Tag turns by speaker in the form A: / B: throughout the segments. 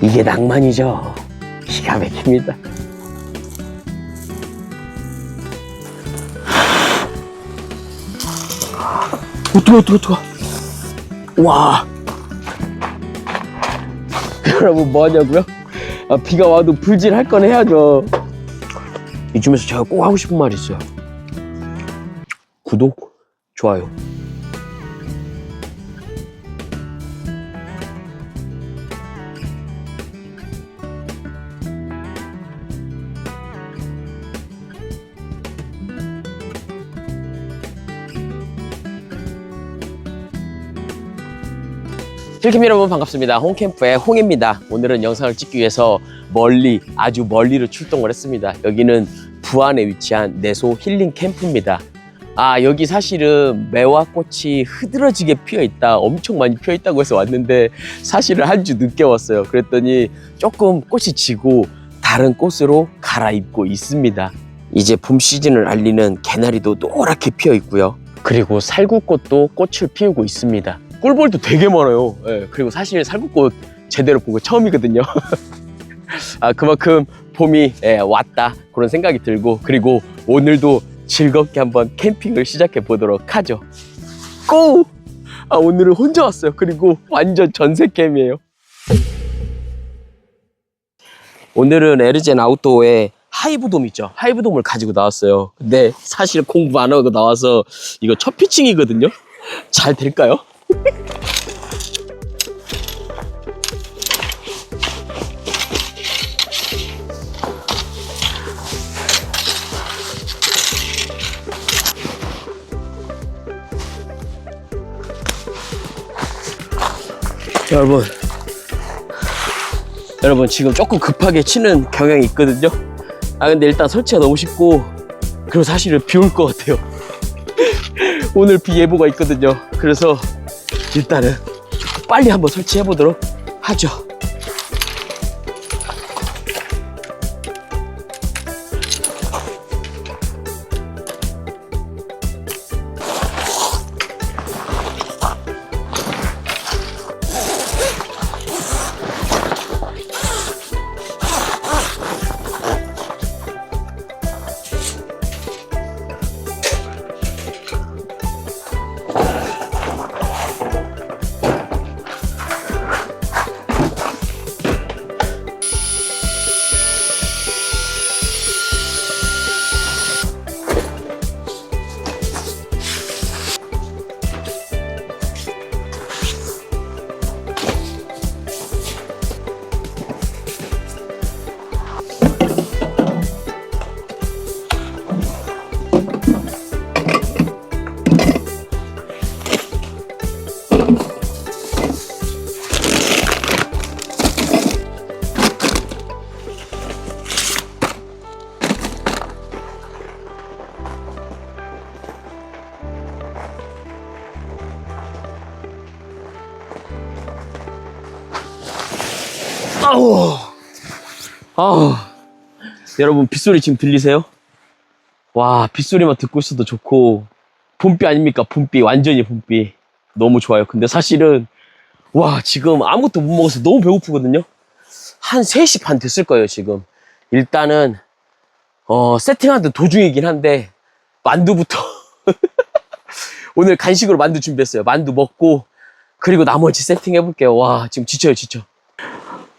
A: 이게 낭만이죠. 기가 막힙니다. 뜨거. 와. 여러분 뭐하냐고요? 비가 와도 불질 할 건 해야죠. 이쯤에서 제가 꼭 하고 싶은 말이 있어요. 구독, 좋아요. 힐캠 여러분 반갑습니다. 홈캠프의 홍입니다. 오늘은 영상을 찍기 위해서 아주 멀리로 출동을 했습니다. 여기는 부안에 위치한 내소 힐링 캠프입니다. 여기 사실은 매화꽃이 흐드러지게 피어있다, 엄청 많이 피어있다고 해서 왔는데 사실은 한 주 늦게 왔어요. 그랬더니 조금 꽃이 지고 다른 꽃으로 갈아입고 있습니다. 이제 봄 시즌을 알리는 개나리도 노랗게 피어있고요. 그리고 살구꽃도 꽃을 피우고 있습니다. 꿀벌도 되게 많아요. 그리고 사실 살구꽃 제대로 본 거 처음이거든요. 그만큼 봄이 왔다 그런 생각이 들고, 그리고 오늘도 즐겁게 한번 캠핑을 시작해 보도록 하죠. 고! 오늘은 혼자 왔어요. 그리고 완전 전세 캠이에요. 오늘은 에르젠 아웃도어에 하이브돔 있죠. 하이브돔을 가지고 나왔어요. 근데 사실 공부 안 하고 나와서 이거 첫 피칭이거든요. 잘 될까요? 여러분 지금 조금 급하게 치는 경향이 있거든요. 근데 일단 설치가 너무 쉽고, 그리고 사실은 비 올 것 같아요. 오늘 비 예보가 있거든요. 그래서 일단은 빨리 한번 설치해 보도록 하죠. 여러분 빗소리 지금 들리세요? 와, 빗소리만 듣고 있어도 좋고, 봄비 아닙니까? 봄비, 완전히 봄비. 너무 좋아요. 근데 사실은 지금 아무것도 못 먹어서 너무 배고프거든요. 한 3시 반 됐을 거예요 지금. 일단은 세팅하는 도중이긴 한데 만두부터 오늘 간식으로 만두 준비했어요. 만두 먹고, 그리고 나머지 세팅 해볼게요. 지금 지쳐.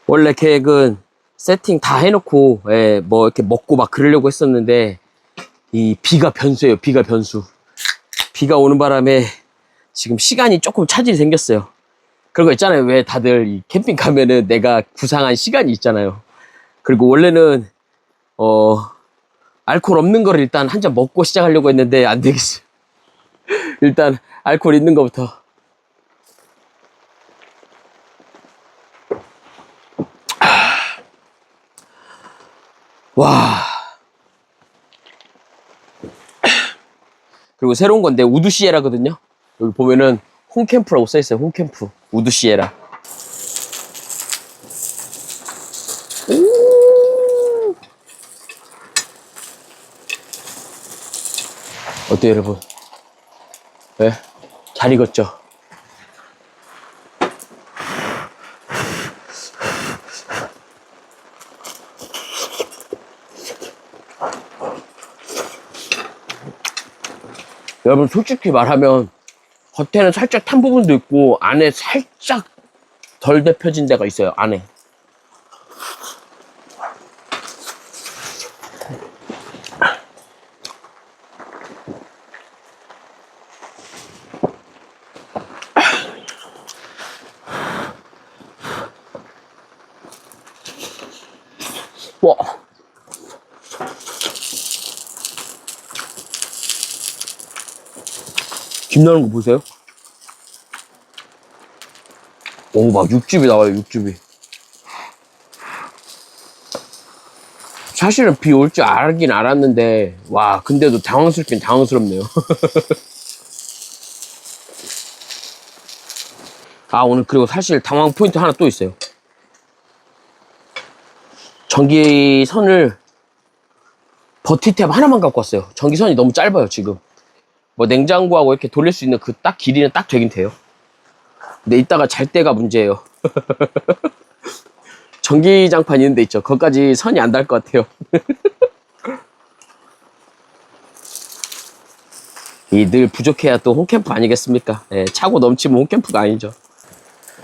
A: 원래 계획은 세팅 다 해놓고 뭐 이렇게 먹고 막 그러려고 했었는데, 이 비가 변수예요. 비가 변수. 비가 오는 바람에 지금 시간이 조금 차질이 생겼어요. 그런 거 있잖아요. 왜 다들 이 캠핑 가면은 내가 구상한 시간이 있잖아요. 그리고 원래는 알코올 없는 거를 일단 한 잔 먹고 시작하려고 했는데 안 되겠어요. 일단 알코올 있는 거부터. 그리고 새로운 건데 우드시에라거든요. 여기 보면은 홈캠프라고 써있어요. 홈캠프 우드시에라. 어때요 여러분? 잘 익었죠? 여러분 솔직히 말하면 겉에는 살짝 탄 부분도 있고 안에 살짝 덜 데펴진 데가 있어요. 안에. 와. 김 나는 거 보세요. 오, 막 육즙이 나와요, 육즙이. 사실은 비 올 줄 알긴 알았는데, 와, 근데도 당황스럽긴 당황스럽네요. 아, 오늘 그리고 사실 당황 포인트 하나 또 있어요. 전기선을 버티탭 하나만 갖고 왔어요. 전기선이 너무 짧아요, 지금. 뭐 냉장고하고 이렇게 돌릴 수 있는 그 딱 길이는 딱 되긴 돼요. 근데 이따가 잘 때가 문제예요. 전기장판 있는 데 있죠. 거기까지 선이 안 닿을 것 같아요. 이 늘 부족해야 또 홈캠프 아니겠습니까? 예, 차고 넘치면 홈캠프가 아니죠.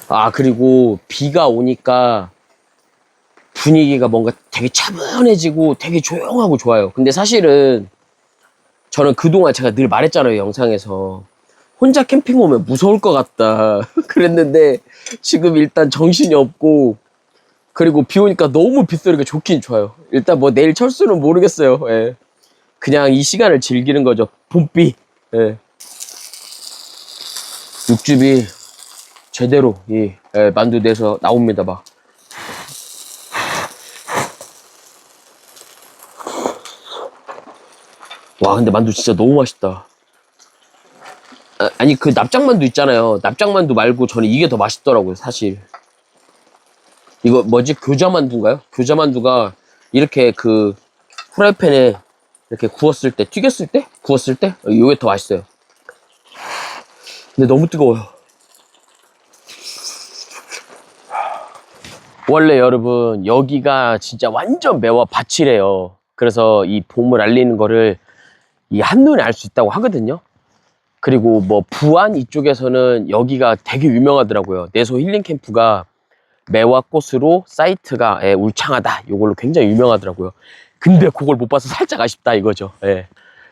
A: 아, 그리고 비가 오니까 분위기가 뭔가 되게 차분해지고 되게 조용하고 좋아요. 근데 사실은 저는 그동안 제가 늘 말했잖아요, 영상에서. 혼자 캠핑 오면 무서울 것 같다. 그랬는데 지금 일단 정신이 없고, 그리고 비 오니까 너무 빗소리가 좋긴 좋아요. 일단 뭐 내일 철수는 모르겠어요. 예. 그냥 이 시간을 즐기는 거죠. 봄비. 예. 육즙이 제대로 이 만두 내서 나옵니다. 막. 와, 근데 만두 진짜 너무 맛있다. 아니, 그 납작만두 있잖아요. 납작만두 말고 저는 이게 더 맛있더라고요, 사실. 이거 뭐지? 교자만두인가요? 교자만두가 이렇게 그 후라이팬에 이렇게 구웠을 때, 튀겼을 때? 구웠을 때? 이게 더 맛있어요. 근데 너무 뜨거워요. 원래 여러분, 여기가 진짜 완전 매화 밭이래요. 그래서 이 봄을 알리는 거를 이 한눈에 알 수 있다고 하거든요. 그리고 뭐 부안 이쪽에서는 여기가 되게 유명하더라고요. 내소 힐링 캠프가 매화꽃으로 사이트가 울창하다, 이걸로 굉장히 유명하더라고요. 근데 그걸 못 봐서 살짝 아쉽다 이거죠. 예.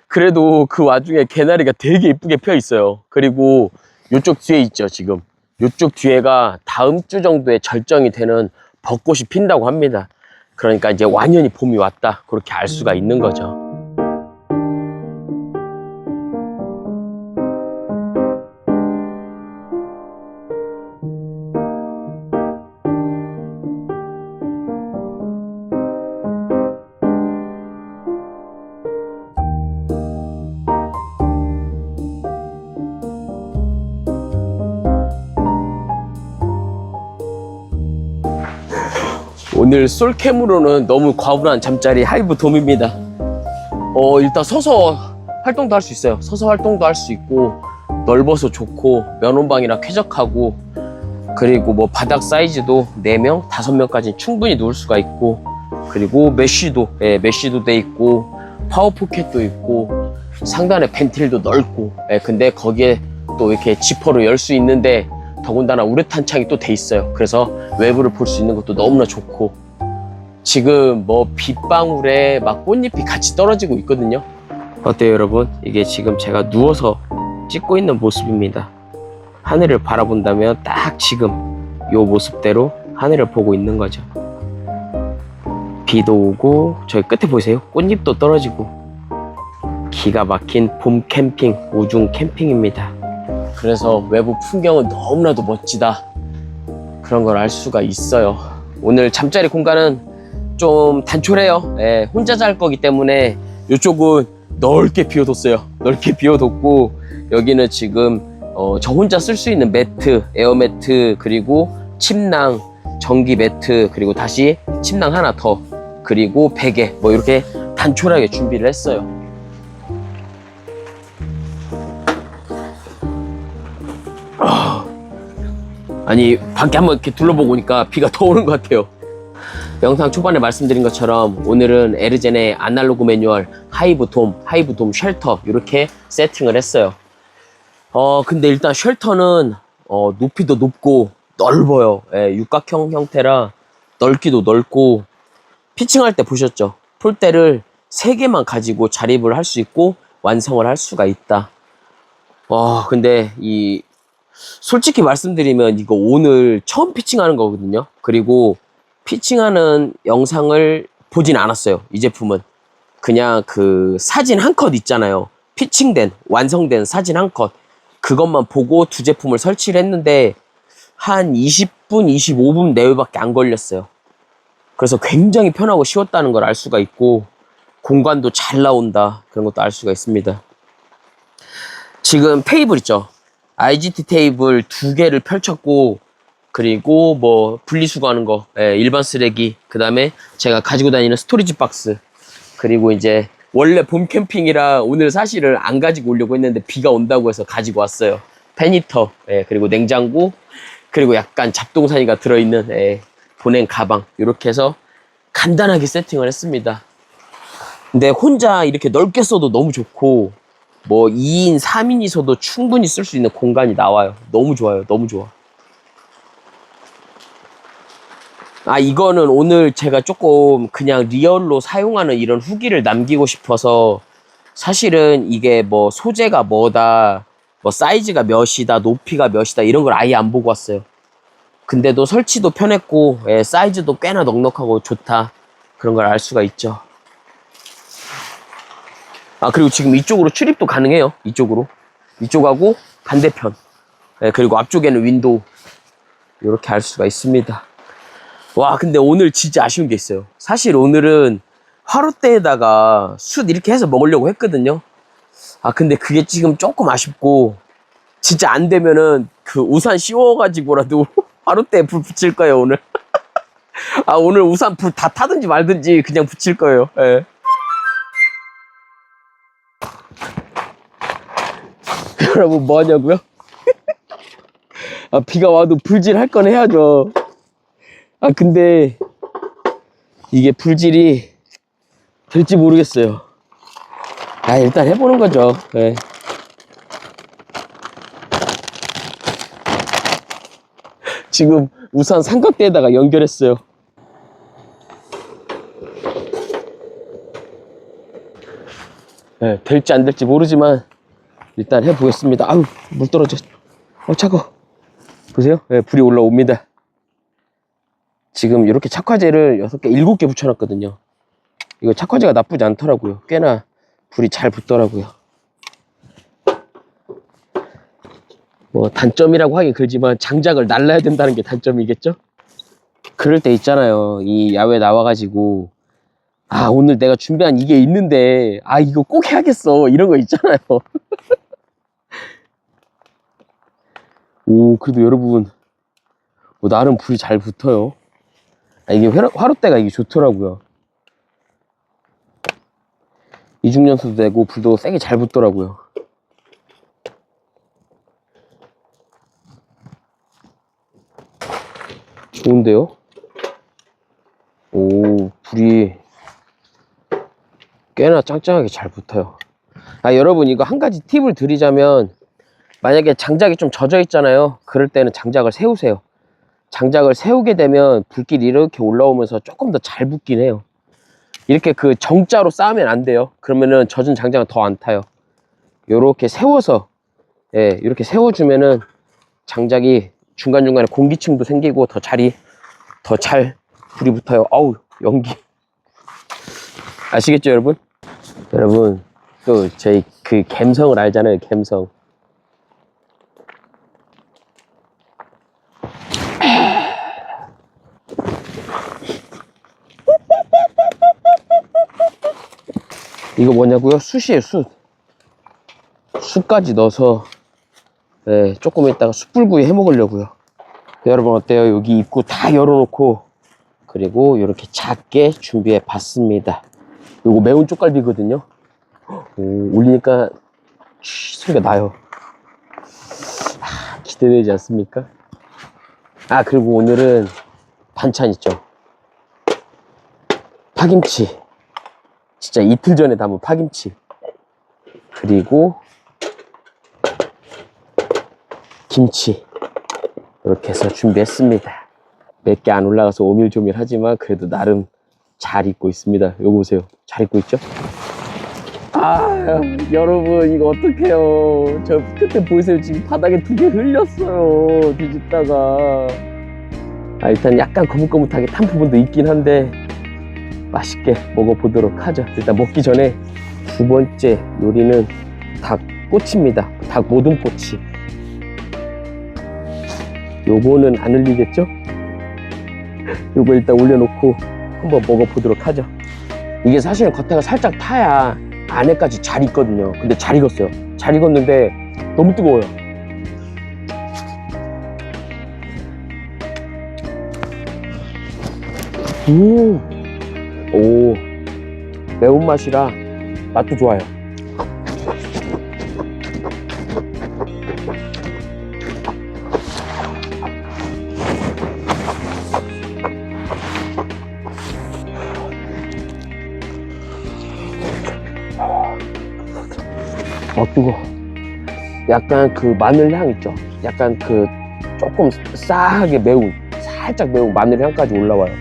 A: 그래도 그 와중에 개나리가 되게 이쁘게 펴 있어요. 그리고 요쪽 뒤에 있죠. 지금 요쪽 뒤에가 다음 주 정도에 절정이 되는 벚꽃이 핀다고 합니다. 그러니까 이제 완연히 봄이 왔다, 그렇게 알 수가 있는 거죠. 오늘 솔캠으로는 너무 과분한 잠자리 하이브 돔입니다. 일단 서서 활동도 할 수 있어요. 서서 활동도 할 수 있고, 넓어서 좋고, 면원방이랑 쾌적하고, 그리고 뭐 바닥 사이즈도 4명, 5명까지 충분히 누울 수가 있고, 그리고 메쉬도 돼 있고, 파워 포켓도 있고, 상단에 벤틸도 넓고, 근데 거기에 또 이렇게 지퍼로 열 수 있는데, 더군다나 우레탄 창이 또 돼 있어요. 그래서 외부를 볼 수 있는 것도 너무나 좋고, 지금 뭐 빗방울에 막 꽃잎이 같이 떨어지고 있거든요. 어때요 여러분? 이게 지금 제가 누워서 찍고 있는 모습입니다. 하늘을 바라본다면 딱 지금 요 모습대로 하늘을 보고 있는 거죠. 비도 오고, 저기 끝에 보이세요? 꽃잎도 떨어지고. 기가 막힌 봄 캠핑, 우중 캠핑입니다. 그래서 외부 풍경은 너무나도 멋지다, 그런 걸 알 수가 있어요. 오늘 잠자리 공간은 좀 단촐해요. 혼자 잘 거기 때문에 이쪽은 넓게 비워뒀어요. 넓게 비워뒀고, 여기는 지금 저 혼자 쓸 수 있는 매트, 에어 매트, 그리고 침낭, 전기 매트, 그리고 다시 침낭 하나 더, 그리고 베개, 뭐 이렇게 단촐하게 준비를 했어요. 아니 밖에 한번 이렇게 둘러보고 오니까 비가 더 오는 것 같아요. 영상 초반에 말씀드린 것처럼 오늘은 에르젠의 아날로그 매뉴얼 하이브 돔 쉘터 이렇게 세팅을 했어요. 근데 일단 쉘터는 높이도 높고 넓어요. 예, 육각형 형태라 넓기도 넓고, 피칭할 때 보셨죠? 폴대를 3개만 가지고 자립을 할 수 있고 완성을 할 수가 있다. 근데 솔직히 말씀드리면 이거 오늘 처음 피칭하는 거거든요. 그리고 피칭하는 영상을 보진 않았어요. 이 제품은 그냥 그 사진 한 컷 있잖아요. 피칭된 완성된 사진 한 컷, 그것만 보고 두 제품을 설치를 했는데 한 20분 25분 내외밖에 안 걸렸어요. 그래서 굉장히 편하고 쉬웠다는 걸 알 수가 있고, 공간도 잘 나온다, 그런 것도 알 수가 있습니다. 지금 테이블 있죠? IGT 테이블 2개를 펼쳤고, 그리고 뭐 분리수거하는 거, 일반 쓰레기, 그 다음에 제가 가지고 다니는 스토리지 박스, 그리고 이제 원래 봄 캠핑이라 오늘 사실은 안 가지고 오려고 했는데 비가 온다고 해서 가지고 왔어요. 페니터, 그리고 냉장고, 그리고 약간 잡동사니가 들어있는 보냉 가방, 이렇게 해서 간단하게 세팅을 했습니다. 근데 혼자 이렇게 넓게 써도 너무 좋고, 뭐 2인 3인이 서도 충분히 쓸 수 있는 공간이 나와요. 너무 좋아요. 너무 좋아. 이거는 오늘 제가 조금 그냥 리얼로 사용하는 이런 후기를 남기고 싶어서, 사실은 이게 뭐 소재가 뭐다, 뭐 사이즈가 몇이다, 높이가 몇이다, 이런 걸 아예 안 보고 왔어요. 근데도 설치도 편했고, 사이즈도 꽤나 넉넉하고 좋다, 그런 걸 알 수가 있죠. 그리고 지금 이쪽으로 출입도 가능해요. 이쪽하고 반대편, 그리고 앞쪽에는 윈도우, 이렇게 할 수가 있습니다. 와, 근데 오늘 진짜 아쉬운 게 있어요. 사실 오늘은 화롯대에다가 숯 이렇게 해서 먹으려고 했거든요. 근데 그게 지금 조금 아쉽고, 진짜 안 되면은 그 우산 씌워가지고라도 화롯대에 불 붙일 거예요, 오늘. 오늘 우산 불 다 타든지 말든지 그냥 붙일 거예요. 예. 여러분, 뭐 하냐고요? 비가 와도 불질 할 건 해야죠. 근데 이게 불질이 될지 모르겠어요. 일단 해보는 거죠. 네. 지금 우산 삼각대에다가 연결했어요. 네, 될지 안 될지 모르지만 일단 해보겠습니다. 아유, 물 떨어져. 차가워. 보세요. 네, 불이 올라옵니다. 지금 이렇게 착화제를 6개, 7개 붙여놨거든요. 이거 착화제가 나쁘지 않더라고요. 꽤나 불이 잘 붙더라고요. 뭐 단점이라고 하긴 그렇지만 장작을 날라야 된다는 게 단점이겠죠? 그럴 때 있잖아요. 이 야외 나와가지고 오늘 내가 준비한 이게 있는데 이거 꼭 해야겠어, 이런 거 있잖아요. 그래도 여러분, 나름 불이 잘 붙어요. 이게 화롯대가 이게 좋더라고요. 이중연소도 되고 불도 세게 잘 붙더라고요. 좋은데요? 불이 꽤나 짱짱하게 잘 붙어요. 여러분, 이거 한 가지 팁을 드리자면, 만약에 장작이 좀 젖어 있잖아요. 그럴 때는 장작을 세우세요. 장작을 세우게 되면 불길이 이렇게 올라오면서 조금 더 잘 붙긴 해요. 이렇게 그 정자로 쌓으면 안 돼요. 그러면은 젖은 장작은 더 안 타요. 요렇게 세워서, 이렇게 세워주면은 장작이 중간중간에 공기층도 생기고 더 잘 불이 붙어요. 연기. 아시겠죠, 여러분? 여러분, 또 저희 그 갬성을 알잖아요, 갬성. 이거 뭐냐고요? 숯이에요, 숯. 숯까지 넣어서 조금 있다가 숯불구이 해 먹으려고요. 여러분, 어때요? 여기 입구 다 열어놓고, 그리고 이렇게 작게 준비해 봤습니다. 이거 매운 쪽갈비거든요. 올리니까 소리가 나요. 기대되지 않습니까? 아, 그리고 오늘은 반찬 있죠. 파김치. 진짜 이틀 전에 담은 파김치. 그리고 김치. 이렇게 해서 준비했습니다. 몇 개 안 올라가서 오밀조밀 하지만 그래도 나름 잘 익고 있습니다. 이거 보세요. 잘 익고 있죠? 아, 여러분 이거 어떡해요. 저 끝에 보이세요? 지금 바닥에 2개 흘렸어요. 뒤집다가. 아, 일단 약간 거뭇거뭇하게 탄 부분도 있긴 한데 맛있게 먹어보도록 하죠. 일단 먹기 전에 두 번째 요리는 닭꼬치입니다. 닭 모둠꼬치. 요거는 안 흘리겠죠? 요거 일단 올려놓고 한번 먹어보도록 하죠. 이게 사실은 겉에가 살짝 타야 안에까지 잘 익거든요. 근데 잘 익었어요. 잘 익었는데 너무 뜨거워요. 오, 매운맛이라 맛도 좋아요. 뜨거. 약간 그 마늘 향 있죠? 약간 그 조금 싸하게 매운, 살짝 매운 마늘 향까지 올라와요.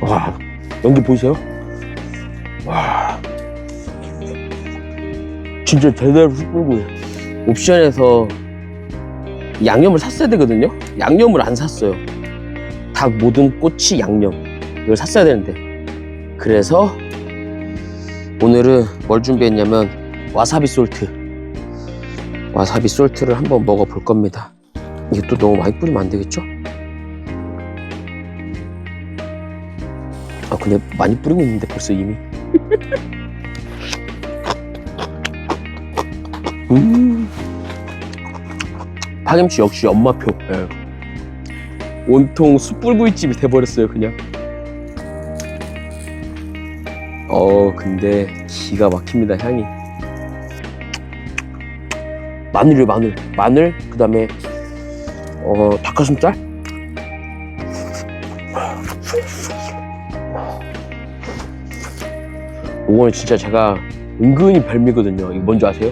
A: 와, 연기 보이세요? 와, 진짜 제대로 숯불구이에요. 옵션에서 양념을 샀어야 되거든요? 양념을 안 샀어요. 닭 모든 꼬치 양념 이걸 샀어야 되는데, 그래서 오늘은 뭘 준비했냐면 와사비 솔트. 와사비 솔트를 한번 먹어볼 겁니다. 이게 또 너무 많이 뿌리면 안 되겠죠? 아, 근데 많이 뿌리고 있는데 벌써 이미. 파김치 역시 엄마표. 네. 온통 숯불구이집이 돼버렸어요 그냥. 근데 기가 막힙니다. 향이. 마늘이요. 마늘 그 다음에 닭가슴살. 이거는 진짜 제가 은근히 별미거든요. 이거 뭔지 아세요?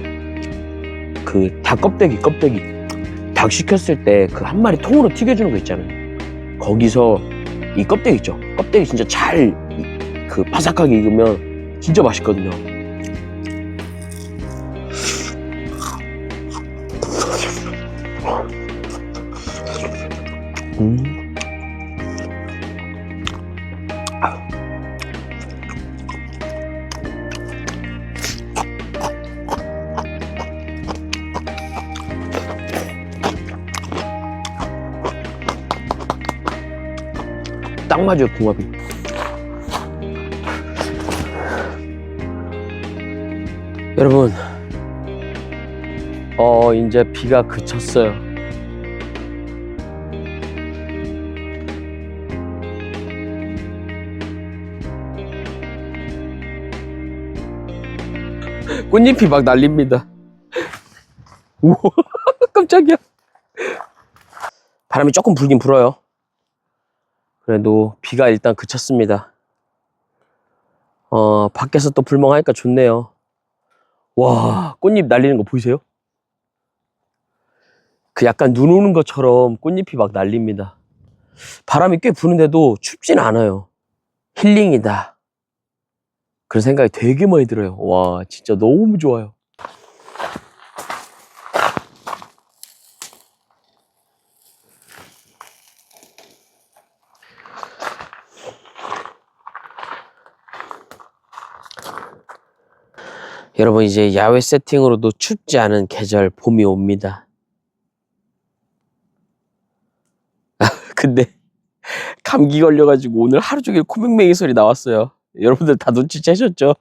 A: 그 닭 껍데기. 닭 시켰을 때 그 한 마리 통으로 튀겨주는 거 있잖아요. 거기서 이 껍데기 있죠? 껍데기 진짜 잘 그 바삭하게 익으면 진짜 맛있거든요. 딱 맞아요, 궁합이. 여러분, 이제 비가 그쳤어요. 꽃잎이 막 날립니다. 우와, 깜짝이야. 바람이 조금 불긴 불어요. 그래도 비가 일단 그쳤습니다. 밖에서 또 불멍하니까 좋네요. 와, 꽃잎 날리는 거 보이세요? 그 약간 눈 오는 것처럼 꽃잎이 막 날립니다. 바람이 꽤 부는데도 춥진 않아요. 힐링이다. 그런 생각이 되게 많이 들어요. 와, 진짜 너무 좋아요. 여러분, 이제 야외 세팅으로도 춥지 않은 계절 봄이 옵니다. 근데 감기 걸려가지고 오늘 하루 종일 코맹맹이 소리 나왔어요. 여러분들 다 눈치채셨죠?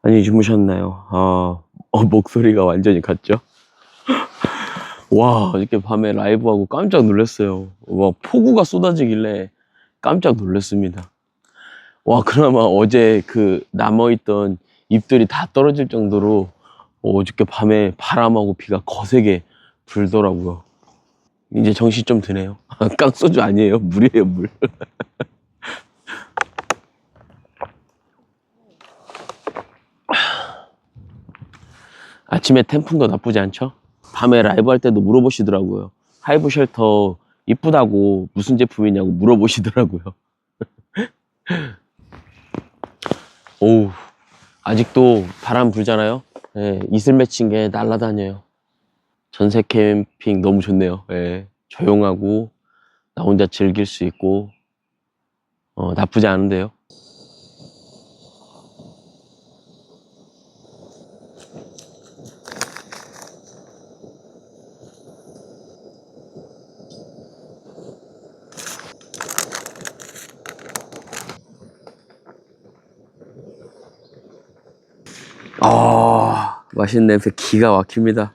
A: 아니, 주무셨나요? 목소리가 완전히 갔죠? 와, 이렇게 밤에 라이브하고 깜짝 놀랐어요. 와, 폭우가 쏟아지길래 깜짝 놀랐습니다. 와, 그나마 어제 그 남아있던 잎들이 다 떨어질 정도로 어저께 밤에 바람하고 비가 거세게 불더라고요. 이제 정신 좀 드네요. 깡소주 아니에요. 물이에요, 물. 아침에 태풍도 나쁘지 않죠? 밤에 라이브 할 때도 물어보시더라고요. 하이브 쉘터 이쁘다고 무슨 제품이냐고 물어보시더라고요. 오우, 아직도 바람 불잖아요? 예, 이슬 맺힌 게 날아다녀요. 전세 캠핑 너무 좋네요. 예, 조용하고 나 혼자 즐길 수 있고 나쁘지 않은데요. 맛있는 냄새 기가 막힙니다.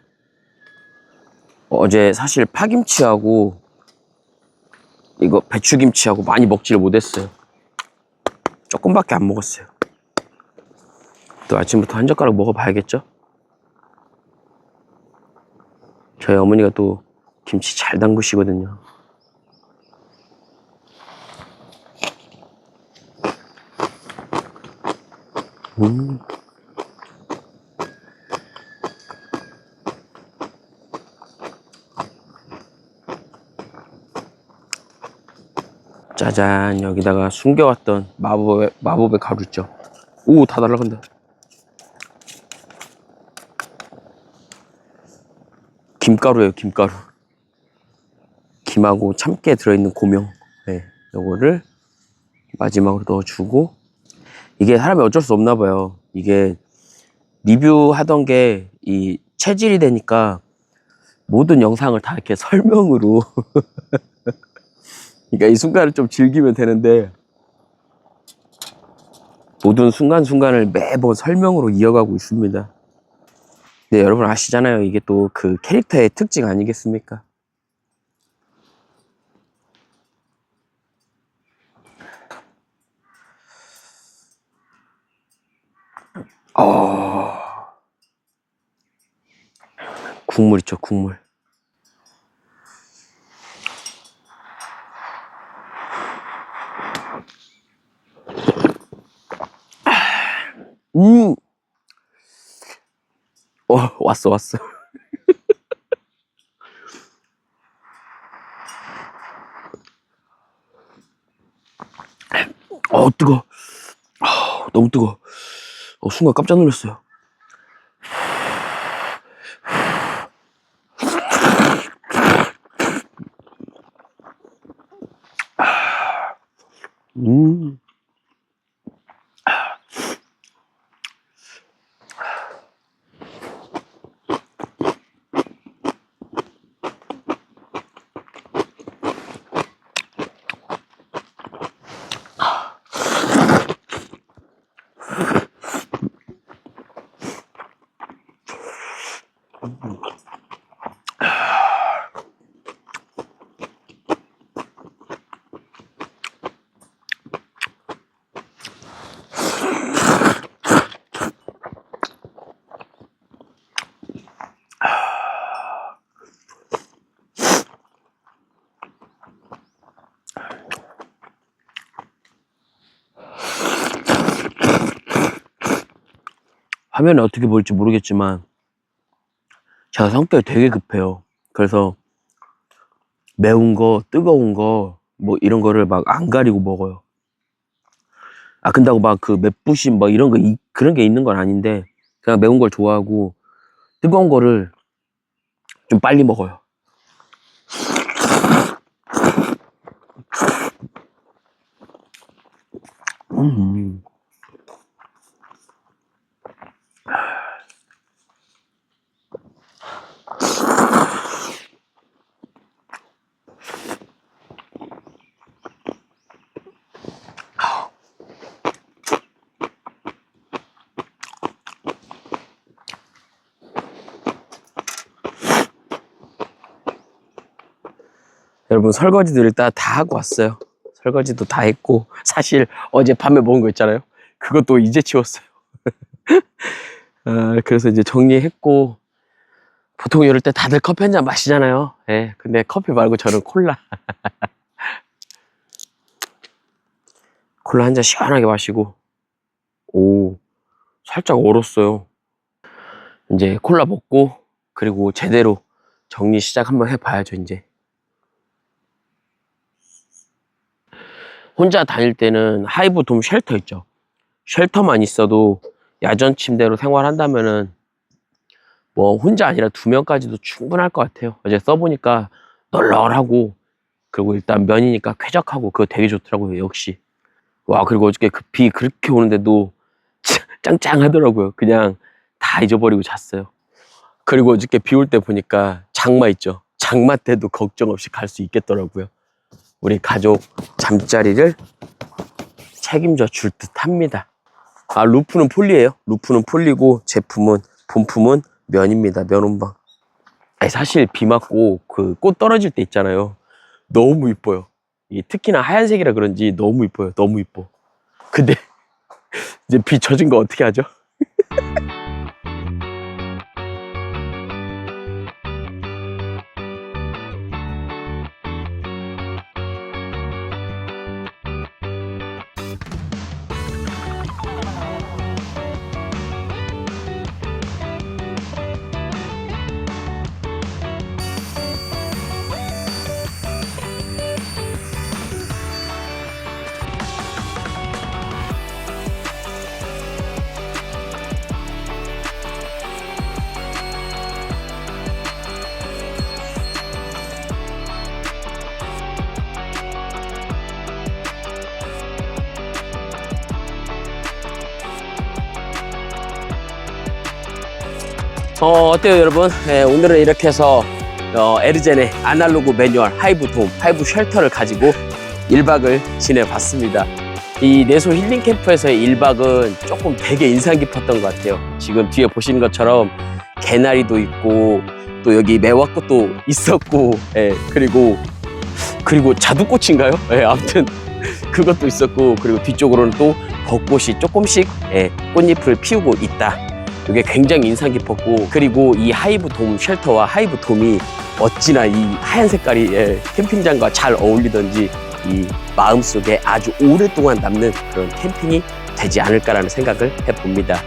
A: 어제 사실 파김치하고 이거 배추김치하고 많이 먹지를 못했어요. 조금밖에 안 먹었어요. 또 아침부터 한 젓가락 먹어봐야겠죠? 저희 어머니가 또 김치 잘 담그시거든요. 음. 짜잔, 여기다가 숨겨왔던 마법의 가루 있죠. 오, 다 날아간다. 김가루예요, 김가루. 김하고 참깨 들어있는 고명. 네, 요거를 마지막으로 넣어주고. 이게 사람이 어쩔 수 없나 봐요. 이게 리뷰하던 게 이 체질이 되니까 모든 영상을 다 이렇게 설명으로 그러니까 이 순간을 좀 즐기면 되는데 모든 순간순간을 매번 설명으로 이어가고 있습니다. 네, 여러분 아시잖아요. 이게 또 그 캐릭터의 특징 아니겠습니까? 국물 있죠, 국물. 음, 왔어, 왔어. 뜨거. 너무 뜨거. 순간 깜짝 놀랐어요. 음. 화면에 어떻게 보일지 모르겠지만 제가 성격이 되게 급해요. 그래서 매운 거, 뜨거운 거, 뭐 이런 거를 막 안 가리고 먹어요. 근다고 막 그 맵부심 뭐 이런 거, 그런 게 있는 건 아닌데 그냥 매운 걸 좋아하고 뜨거운 거를 좀 빨리 먹어요. 음. 여러분, 설거지도 일단 다 하고 왔어요. 설거지도 다 했고, 사실 어제 밤에 먹은 거 있잖아요. 그것도 이제 치웠어요. 그래서 이제 정리했고, 보통 이럴 때 다들 커피 한 잔 마시잖아요. 예, 근데 커피 말고 저는 콜라. 콜라 한 잔 시원하게 마시고, 오, 살짝 얼었어요. 이제 콜라 먹고, 그리고 제대로 정리 시작 한번 해봐야죠, 이제. 혼자 다닐 때는 하이브 돔 쉘터 있죠. 쉘터만 있어도 야전 침대로 생활한다면은 뭐 혼자 아니라 2명까지도 충분할 것 같아요. 어제 써보니까 널널하고, 그리고 일단 면이니까 쾌적하고 그거 되게 좋더라고요, 역시. 와, 그리고 어저께 그 비 그렇게 오는데도 짱짱하더라고요. 그냥 다 잊어버리고 잤어요. 그리고 어저께 비 올 때 보니까 장마 있죠. 장마 때도 걱정 없이 갈 수 있겠더라고요. 우리 가족 잠자리를 책임져 줄 듯 합니다. 아, 루프는 폴리예요. 루프는 폴리고 본품은 면입니다. 면 온방. 아니, 사실 비 맞고 그 꽃 떨어질 때 있잖아요. 너무 이뻐요. 특히나 하얀색이라 그런지 너무 이뻐요. 너무 이뻐. 근데 이제 비 젖은 거 어떻게 하죠? 어때요, 여러분? 네, 오늘은 이렇게 해서 에르젠의 아날로그 매뉴얼 하이브 돔, 하이브 쉘터를 가지고 1박을 지내봤습니다. 이 내소 힐링 캠프에서의 1박은 조금 되게 인상 깊었던 것 같아요. 지금 뒤에 보시는 것처럼 개나리도 있고, 또 여기 매화꽃도 있었고, 예, 그리고 자두꽃인가요? 예, 아무튼 그것도 있었고, 그리고 뒤쪽으로는 또 벚꽃이 조금씩, 예, 꽃잎을 피우고 있다. 이게 굉장히 인상 깊었고, 그리고 이 하이브 돔 쉘터와 하이브 돔이 어찌나 이 하얀 색깔이, 예, 캠핑장과 잘 어울리던지 이 마음속에 아주 오랫동안 남는 그런 캠핑이 되지 않을까라는 생각을 해봅니다.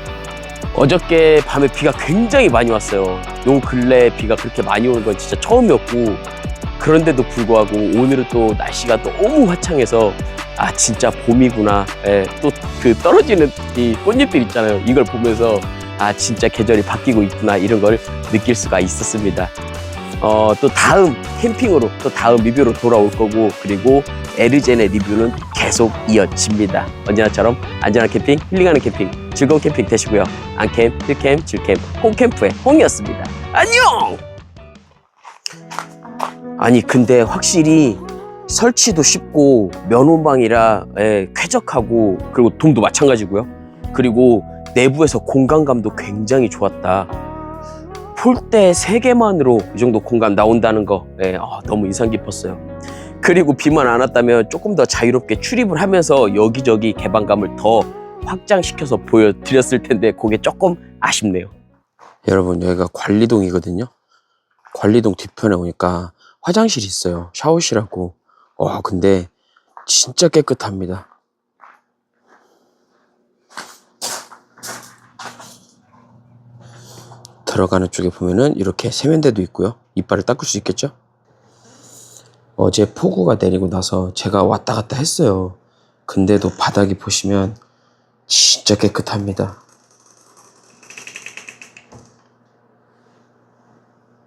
A: 어저께 밤에 비가 굉장히 많이 왔어요. 요 근래 비가 그렇게 많이 오는 건 진짜 처음이었고, 그런데도 불구하고 오늘은 또 날씨가 너무 화창해서 아, 진짜 봄이구나. 예, 또 그 떨어지는 이 꽃잎들 있잖아요. 이걸 보면서 아, 진짜 계절이 바뀌고 있구나, 이런 걸 느낄 수가 있었습니다. 또 다음 캠핑으로, 또 다음 리뷰로 돌아올 거고, 그리고 에르젠의 리뷰는 계속 이어집니다. 언제나처럼 안전한 캠핑, 힐링하는 캠핑, 즐거운 캠핑 되시고요. 안캠, 힐캠, 질캠, 홈캠프의 홍이었습니다. 안녕! 아니, 근데 확실히 설치도 쉽고 면온방이라, 예, 쾌적하고, 그리고 돔도 마찬가지고요. 그리고 내부에서 공간감도 굉장히 좋았다. 폴대 3개만으로 이 정도 공간 나온다는 거, 예, 너무 인상 깊었어요. 그리고 비만 안 왔다면 조금 더 자유롭게 출입을 하면서 여기저기 개방감을 더 확장시켜서 보여드렸을 텐데 그게 조금 아쉽네요. 여러분, 여기가 관리동이거든요. 관리동 뒤편에 오니까 화장실이 있어요. 샤워실하고. 근데 진짜 깨끗합니다. 들어가는 쪽에 보면은 이렇게 세면대도 있고요. 이빨을 닦을 수 있겠죠? 어제 폭우가 내리고 나서 제가 왔다 갔다 했어요. 근데도 바닥이 보시면 진짜 깨끗합니다.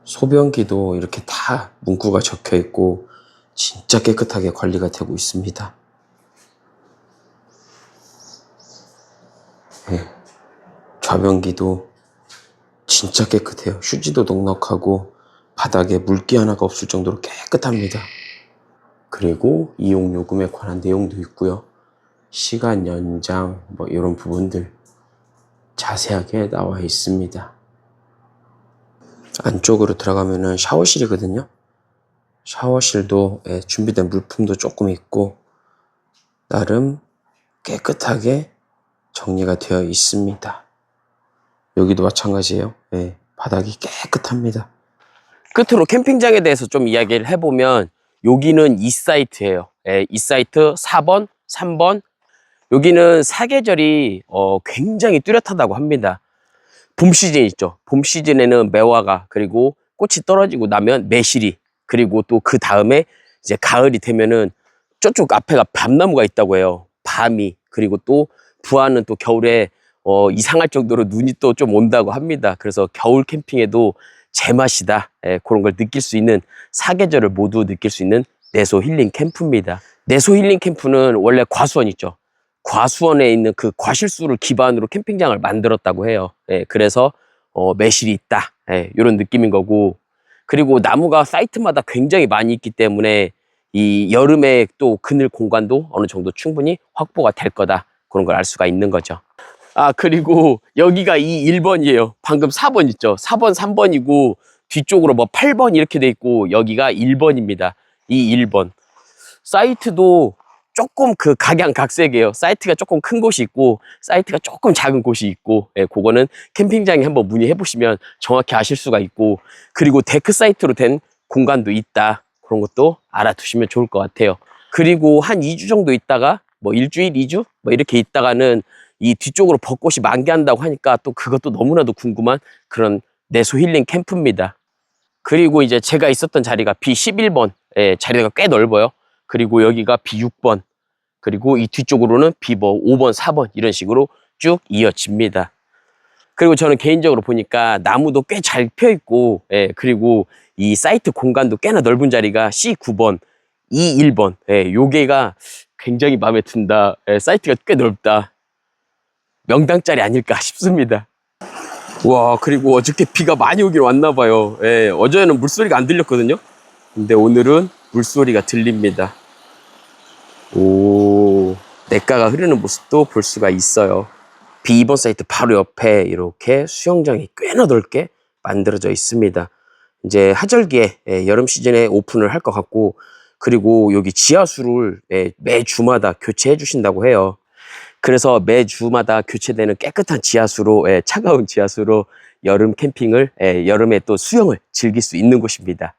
A: 소변기도 이렇게 다 문구가 적혀 있고 진짜 깨끗하게 관리가 되고 있습니다. 네. 좌변기도 진짜 깨끗해요. 휴지도 넉넉하고 바닥에 물기 하나가 없을 정도로 깨끗합니다. 그리고 이용요금에 관한 내용도 있고요. 시간 연장 뭐 이런 부분들 자세하게 나와 있습니다. 안쪽으로 들어가면은 샤워실이거든요.
B: 샤워실도 준비된 물품도 조금 있고 나름 깨끗하게 정리가 되어 있습니다. 여기도 마찬가지예요. 바닥이 깨끗합니다.
A: 끝으로 캠핑장에 대해서 좀 이야기를 해보면 여기는 이 사이트예요. 이 사이트 4번, 3번. 여기는 사계절이 굉장히 뚜렷하다고 합니다. 봄 시즌 있죠. 봄 시즌에는 매화가, 그리고 꽃이 떨어지고 나면 매실이, 그리고 또 그 다음에 이제 가을이 되면은 저쪽 앞에가 밤나무가 있다고 해요. 밤이. 그리고 또 부안은 또 겨울에 이상할 정도로 눈이 또 좀 온다고 합니다. 그래서 겨울 캠핑에도 제맛이다. 그런 걸 느낄 수 있는, 사계절을 모두 느낄 수 있는 내소 힐링 캠프입니다. 내소 힐링 캠프는 원래 과수원 있죠. 과수원에 있는 그 과실수를 기반으로 캠핑장을 만들었다고 해요. 그래서 매실이 있다. 이런 느낌인 거고, 그리고 나무가 사이트마다 굉장히 많이 있기 때문에 이 여름에 또 그늘 공간도 어느 정도 충분히 확보가 될 거다. 그런 걸 알 수가 있는 거죠. 그리고 여기가 이 1번이에요. 방금 4번 있죠. 4번, 3번이고 뒤쪽으로 뭐 8번 이렇게 돼 있고 여기가 1번입니다. 이 1번. 사이트도 조금 그 각양각색이에요. 사이트가 조금 큰 곳이 있고 사이트가 조금 작은 곳이 있고, 그거는 캠핑장에 한번 문의해 보시면 정확히 아실 수가 있고, 그리고 데크 사이트로 된 공간도 있다. 그런 것도 알아두시면 좋을 것 같아요. 그리고 한 2주 정도 있다가 뭐 일주일, 2주 뭐 이렇게 있다가는 이 뒤쪽으로 벚꽃이 만개한다고 하니까 또 그것도 너무나도 궁금한 그런 내소 힐링 캠프입니다. 그리고 이제 제가 있었던 자리가 B11번, 자리가 꽤 넓어요. 그리고 여기가 B6번, 그리고 이 뒤쪽으로는 B5번, 4번 이런 식으로 쭉 이어집니다. 그리고 저는 개인적으로 보니까 나무도 꽤 잘 펴있고, 그리고 이 사이트 공간도 꽤나 넓은 자리가 C9번, E1번, 요게가 굉장히 마음에 든다. 사이트가 꽤 넓다. 명당짜리 아닐까 싶습니다. 와, 그리고 어저께 비가 많이 오긴 왔나 봐요. 어제는 물소리가 안 들렸거든요. 근데 오늘은 물소리가 들립니다. 오, 냇가가 흐르는 모습도 볼 수가 있어요. B2번 사이트 바로 옆에 이렇게 수영장이 꽤나 넓게 만들어져 있습니다. 이제 하절기에 여름 시즌에 오픈을 할 것 같고, 그리고 여기 지하수를 매주마다 교체해 주신다고 해요. 그래서 매주마다 교체되는 깨끗한 지하수로, 차가운 지하수로 여름 캠핑을, 여름에 또 수영을 즐길 수 있는 곳입니다.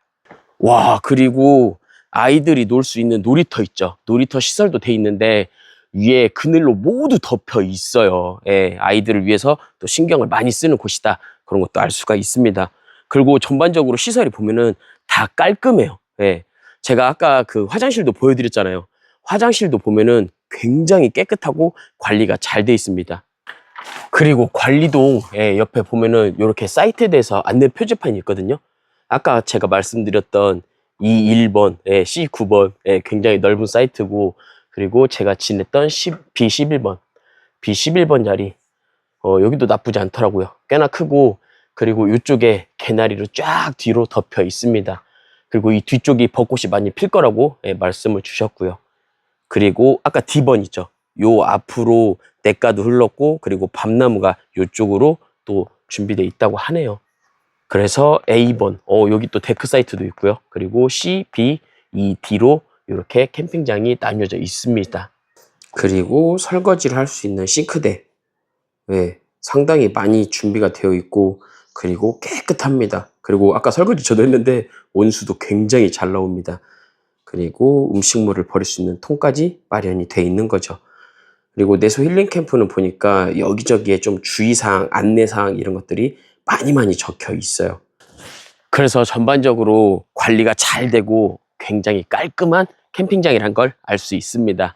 A: 와, 그리고 아이들이 놀 수 있는 놀이터 있죠. 놀이터 시설도 돼 있는데 위에 그늘로 모두 덮여 있어요. 아이들을 위해서 또 신경을 많이 쓰는 곳이다. 그런 것도 알 수가 있습니다. 그리고 전반적으로 시설이 보면은 다 깔끔해요. 제가 아까 그 화장실도 보여드렸잖아요. 화장실도 보면은 굉장히 깨끗하고 관리가 잘 돼 있습니다. 그리고 관리동 옆에 보면은 이렇게 사이트에 대해서 안내 표지판이 있거든요. 아까 제가 말씀드렸던 이 1번, C9번, 굉장히 넓은 사이트고, 그리고 제가 지냈던 B11번, B11번 자리, 여기도 나쁘지 않더라고요. 꽤나 크고, 그리고 이쪽에 개나리로 쫙 뒤로 덮여 있습니다. 그리고 이 뒤쪽이 벚꽃이 많이 필 거라고 말씀을 주셨고요. 그리고 아까 D번 있죠. 요 앞으로 냇가도 흘렀고, 그리고 밤나무가 이쪽으로 또 준비되어 있다고 하네요. 그래서 A번, 여기 또 데크 사이트도 있고요. 그리고 C, B, E, D로 이렇게 캠핑장이 나뉘어져 있습니다. 그리고 설거지를 할 수 있는 싱크대, 상당히 많이 준비가 되어 있고, 그리고 깨끗합니다. 그리고 아까 설거지 저도 했는데 온수도 굉장히 잘 나옵니다. 그리고 음식물을 버릴 수 있는 통까지 마련이 돼 있는 거죠. 그리고 내소 힐링 캠프는 보니까 여기저기에 좀 주의사항, 안내사항 이런 것들이 많이 적혀 있어요. 그래서 전반적으로 관리가 잘 되고 굉장히 깔끔한 캠핑장이란 걸 알 수 있습니다.